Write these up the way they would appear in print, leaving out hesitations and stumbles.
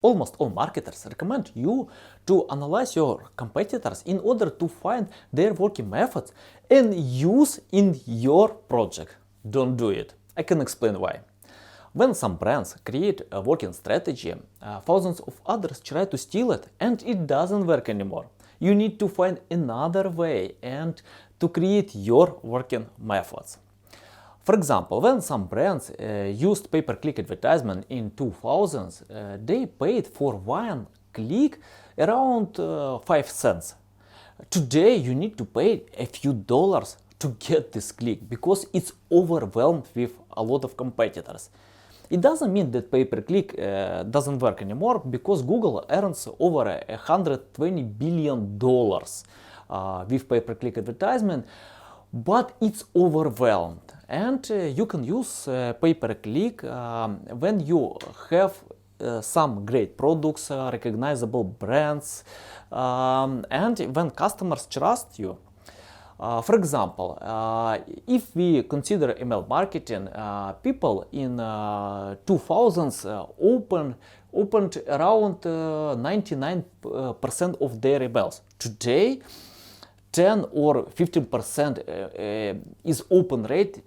Almost all marketers recommend you to analyze your competitors in order to find their working methods and use in your project. Don't do it. I can explain why. When some brands create a working strategy, thousands of others try to steal it and it doesn't work anymore. You need to find another way and to create your working methods. For example, when some brands used pay-per-click advertisement in 2000s, they paid for one click around 5 cents. Today you need to pay a few dollars to get this click because it's overwhelmed with a lot of competitors. It doesn't mean that pay-per-click doesn't work anymore because Google earns over $120 billion with pay-per-click advertisement, but it's overwhelmed. And you can use pay-per-click when you have some great products, recognizable brands, and when customers trust you. For example, if we consider email marketing, people in 2000s opened around 99% of their emails. Today, 10 or 15% is open rate.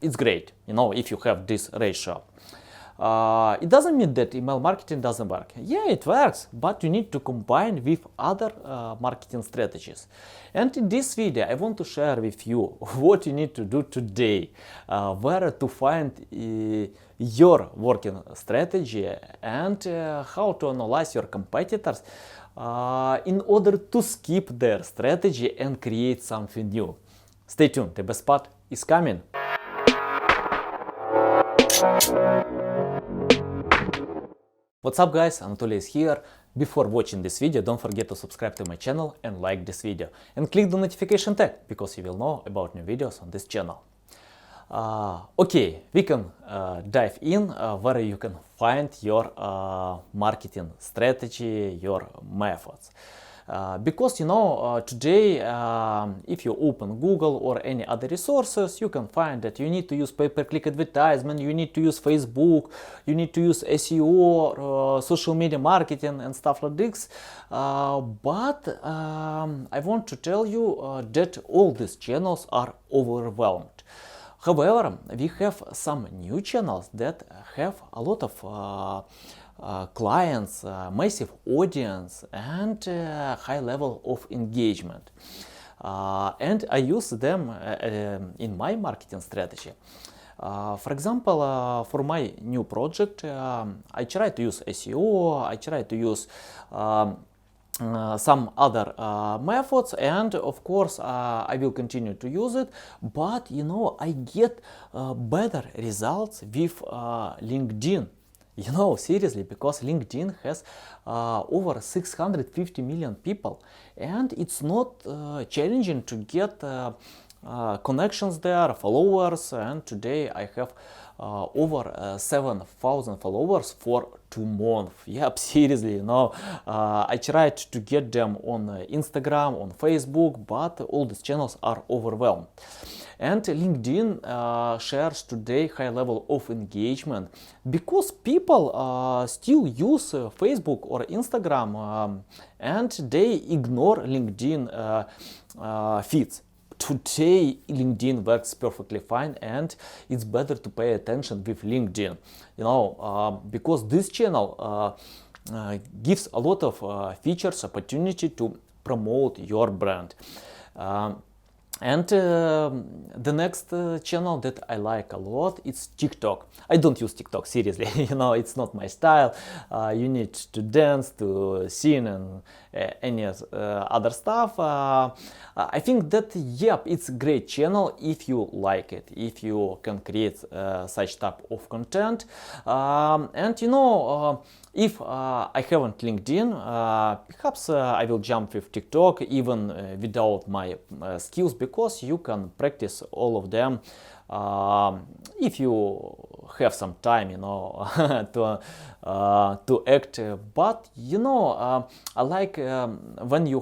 It's great, if you have this ratio. It doesn't mean that email marketing doesn't work. Yeah, it works, but you need to combine with other marketing strategies. And in this video, I want to share with you what you need to do today, where to find your working strategy and how to analyze your competitors in order to skip their strategy and create something new. Stay tuned, the best part is coming. What's up guys, Anatoly is here. Before watching this video, don't forget to subscribe to my channel and like this video. And click the notification tag, because you will know about new videos on this channel. Okay, we can dive in where you can find your marketing strategy, your methods. Because today if you open Google or any other resources, you can find that you need to use pay-per-click advertisement, you need to use Facebook, you need to use SEO, social media marketing and stuff like this. But I want to tell you that all these channels are overwhelmed. However, we have some new channels that have a lot of clients, massive audience and high level of engagement. And I use them in my marketing strategy. For example, for my new project, I try to use SEO, I try to use some other methods, and of course I will continue to use it, but I get better results with LinkedIn. Seriously, because LinkedIn has over 650 million people, and it's not challenging to get connections there, followers, and today I have over 7,000 followers for 2 months. Yep, seriously, I tried to get them on Instagram, on Facebook, but all these channels are overwhelmed. And LinkedIn shares today high level of engagement because people still use Facebook or Instagram and they ignore LinkedIn feeds. Today LinkedIn works perfectly fine, and it's better to pay attention with LinkedIn, because this channel gives a lot of features, opportunity to promote your brand. And the next channel that I like a lot is TikTok. I don't use TikTok, seriously, it's not my style. You need to dance, to sing and any other stuff. I think that, yep, it's a great channel if you like it, if you can create such type of content. And if I haven't LinkedIn, perhaps I will jump with TikTok even without my skills, because you can practice all of them if you have some time, to to act, but I like when you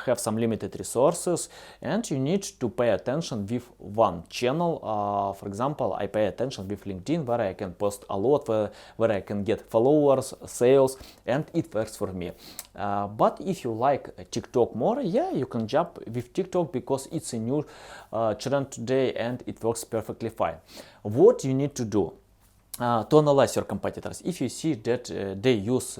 have some limited resources and you need to pay attention with one channel. For example, I pay attention with LinkedIn, where I can post a lot, where I can get followers, sales, and it works for me. But if you like TikTok more, yeah, you can jump with TikTok because it's a new trend today and it works perfectly fine. What you need to do to analyze your competitors? If you see that they use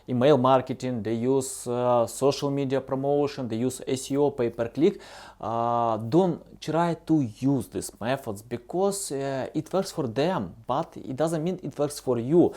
email marketing, they use social media promotion, they use SEO, pay-per-click, don't try to use these methods because it works for them, but it doesn't mean it works for you.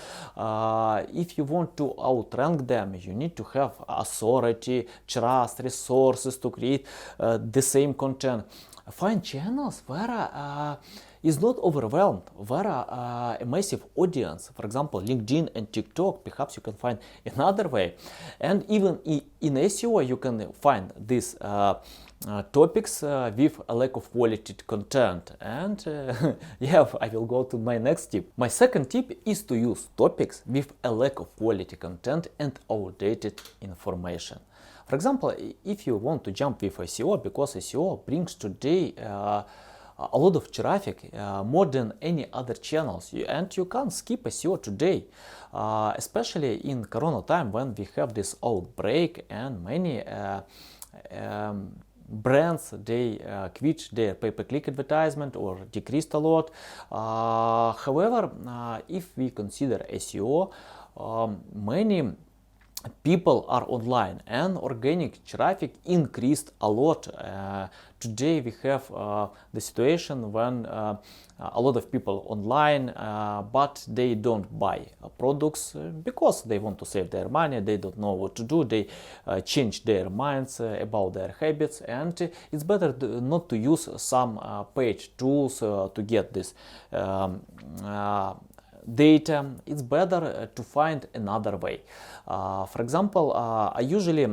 If you want to outrank them, you need to have authority, trust, resources to create the same content. Find channels where is not overwhelmed, where a massive audience, for example, LinkedIn and TikTok. Perhaps you can find another way. And even in SEO, you can find these topics with a lack of quality content. And yeah, I will go to my next tip. My second tip is to use topics with a lack of quality content and outdated information. For example, if you want to jump with SEO, because SEO brings today a lot of traffic, more than any other channels, and you can't skip SEO today, especially in Corona time when we have this outbreak and many brands, they quit their pay-per-click advertisement or decreased a lot. However, if we consider SEO, many people are online and organic traffic increased a lot. Today we have the situation when a lot of people online, but they don't buy products because they want to save their money, they don't know what to do, they change their minds about their habits, and it's better not to use some paid tools to get this data. It's better to find another way. For example, I usually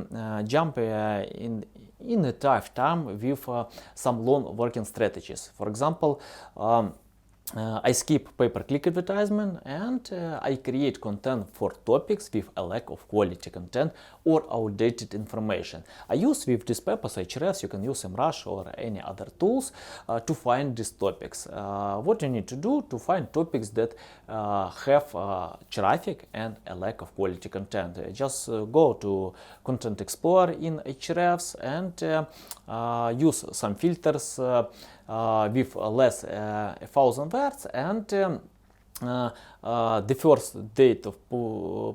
jump in a tough time with some long working strategies. For example, I skip pay-per-click advertisement and I create content for topics with a lack of quality content or outdated information. I use with this purpose Ahrefs, you can use SEMrush or any other tools to find these topics. What you need to do to find topics that have traffic and a lack of quality content. Just go to Content Explorer in Ahrefs and use some filters with less 1,000 words, and the first date of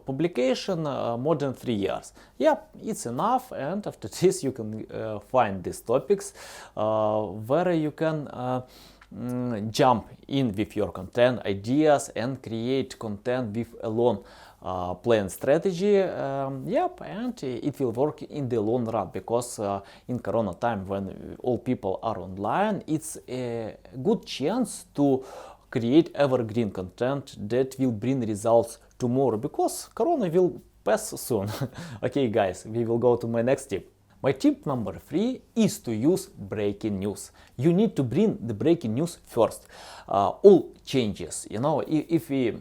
publication more than 3 years. Yep, it's enough, and after this you can find these topics where you can jump in with your content ideas and create content with a long plan strategy. Yep, and it will work in the long run, because in Corona time when all people are online, it's a good chance to create evergreen content that will bring results tomorrow, because Corona will pass soon. Okay guys, we will go to my next tip. My tip number 3 is to use breaking news. You need to bring the breaking news first. All changes, if we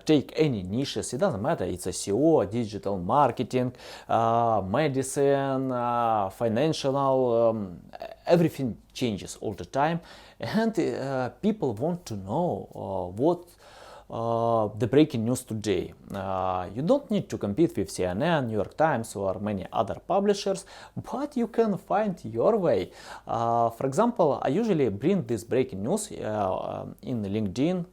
take any niches, it doesn't matter, it's SEO, digital marketing, medicine, financial, everything changes all the time, and people want to know what the breaking news today. You don't need to compete with CNN, New York Times or many other publishers, but you can find your way. For example, I usually bring this breaking news in LinkedIn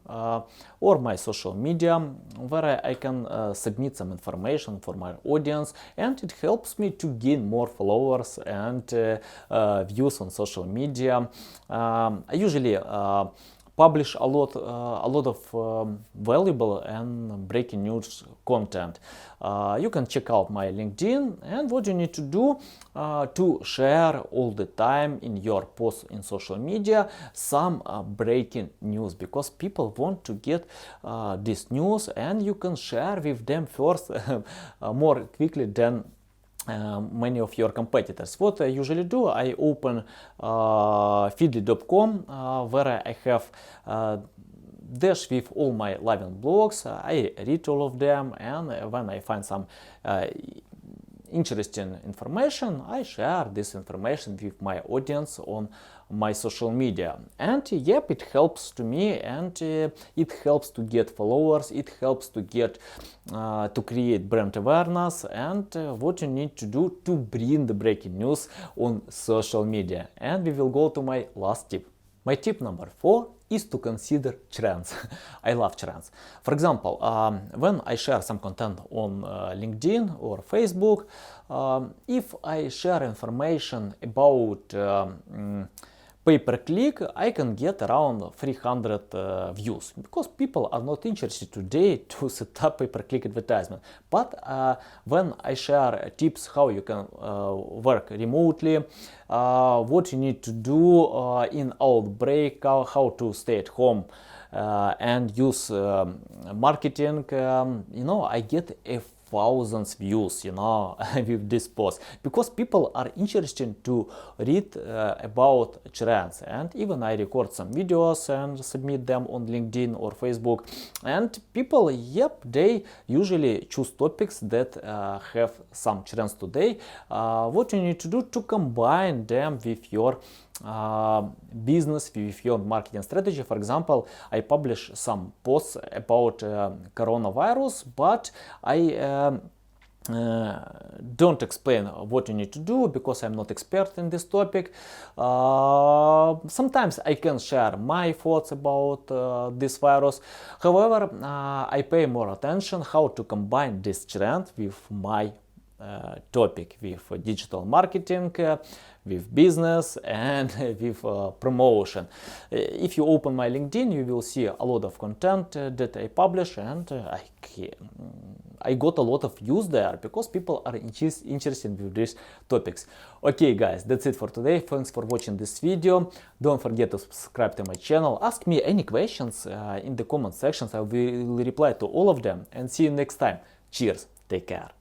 or my social media, where I can submit some information for my audience, and it helps me to gain more followers and views on social media. I usually publish a lot of valuable and breaking news content. You can check out my LinkedIn, and what you need to do to share all the time in your posts in social media some breaking news, because people want to get this news, and you can share with them first more quickly than many of your competitors. What I usually do, I open feedly.com where I have dash with all my Livin blogs. I read all of them, and when I find some interesting information, I share this information with my audience on my social media. And yep, it helps to me, and it helps to get followers, it helps to get to create brand awareness, and what you need to do to bring the breaking news on social media. And we will go to my last tip. My tip number 4 is to consider trends. I love trends. For example, when I share some content on LinkedIn or Facebook, if I share information about pay-per-click, I can get around 300 views, because people are not interested today to set up pay-per-click advertisement. But when I share tips how you can work remotely, what you need to do in outbreak, how to stay at home and use marketing, I get a thousands views, with this post, because people are interested to read about trends. And even I record some videos and submit them on LinkedIn or Facebook, and people, yep, they usually choose topics that have some trends today. What you need to do to combine them with your business, with your marketing strategy. For example, I publish some posts about coronavirus, but I don't explain what you need to do, because I'm not expert in this topic. Sometimes I can share my thoughts about this virus. However, I pay more attention how to combine this trend with my topic, with digital marketing, with business, and with promotion. If you open my LinkedIn, you will see a lot of content that I publish, and I got a lot of views there, because people are interested with these topics. Okay guys, that's it for today. Thanks for watching this video. Don't forget to subscribe to my channel. Ask me any questions in the comment sections. I will reply to all of them, and see you next time. Cheers, take care.